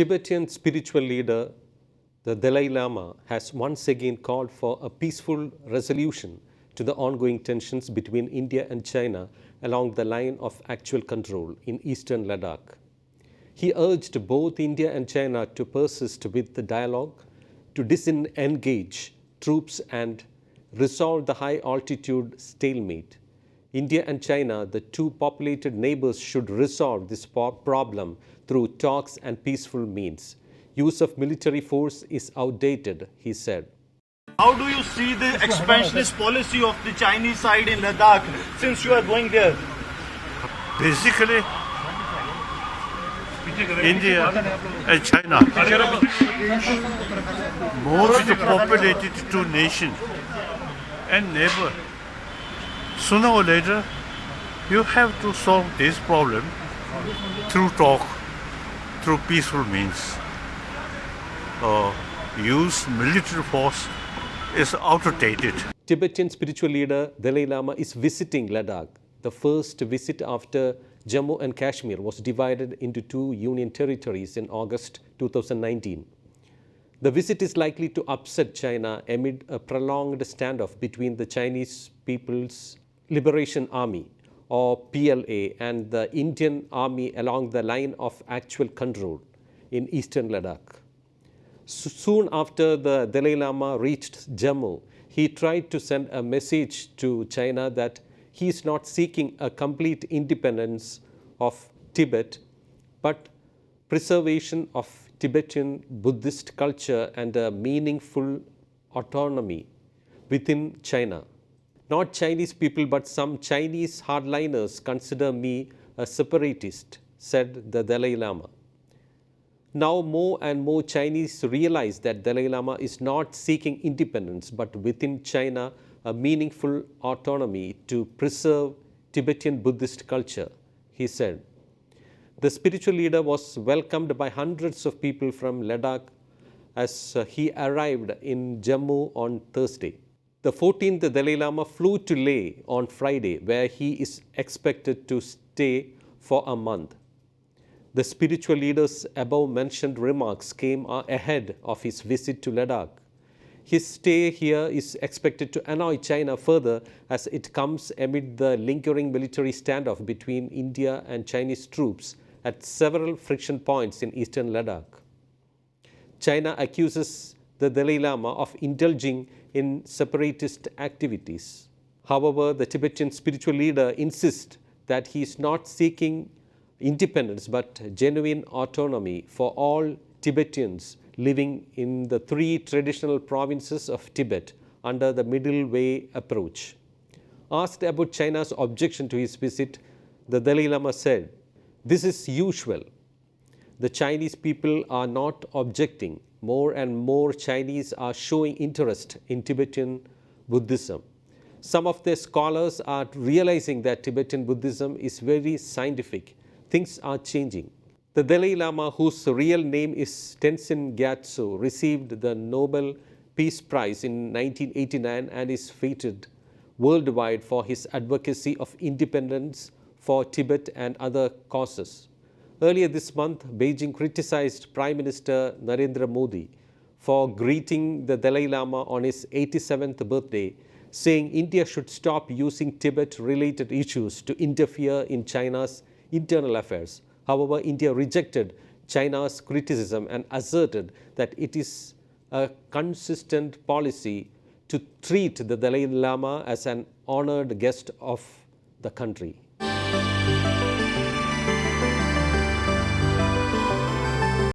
Tibetan spiritual leader, the Dalai Lama, has once again called for a peaceful resolution to the ongoing tensions between India and China along the line of actual control in eastern Ladakh. He urged both India and China to persist with the dialogue, to disengage troops and resolve the high-altitude stalemate. India and China, the two populated neighbours, should resolve this problem through talks and peaceful means. Use of military force is outdated, he said. How do you see the expansionist policy of the Chinese side in Ladakh since you are going there? Basically, India and China, most populated two nations and neighbor. Sooner or later, you have to solve this problem through talk, through peaceful means. Use military force is outdated. Tibetan spiritual leader Dalai Lama is visiting Ladakh. The first visit after Jammu and Kashmir was divided into two union territories in August 2019. The visit is likely to upset China amid a prolonged standoff between the Chinese People's Liberation Army, or PLA, and the Indian Army along the line of actual control in eastern Ladakh. Soon after the Dalai Lama reached Jammu, he tried to send a message to China that he is not seeking a complete independence of Tibet, but preservation of Tibetan Buddhist culture and a meaningful autonomy within China. Not Chinese people, but some Chinese hardliners consider me a separatist, said the Dalai Lama. Now more and more Chinese realize that Dalai Lama is not seeking independence, but within China a meaningful autonomy to preserve Tibetan Buddhist culture, he said. The spiritual leader was welcomed by hundreds of people from Ladakh as he arrived in Jammu on Thursday. The 14th Dalai Lama flew to Leh on Friday, where he is expected to stay for a month. The spiritual leader's above-mentioned remarks came ahead of his visit to Ladakh. His stay here is expected to annoy China further as it comes amid the lingering military standoff between India and Chinese troops at several friction points in eastern Ladakh. China accuses the Dalai Lama of indulging in separatist activities. However, the Tibetan spiritual leader insists that he is not seeking independence but genuine autonomy for all Tibetans living in the three traditional provinces of Tibet under the middle way approach. Asked about China's objection to his visit, the Dalai Lama said, "This is usual. The Chinese people are not objecting. More and more Chinese are showing interest in Tibetan Buddhism. Some of their scholars are realizing that Tibetan Buddhism is very scientific. Things are changing." The Dalai Lama, whose real name is Tenzin Gyatso, received the Nobel Peace Prize in 1989 and is feted worldwide for his advocacy of independence for Tibet and other causes. Earlier this month, Beijing criticized Prime Minister Narendra Modi for greeting the Dalai Lama on his 87th birthday, saying India should stop using Tibet-related issues to interfere in China's internal affairs. However, India rejected China's criticism and asserted that it is a consistent policy to treat the Dalai Lama as an honored guest of the country.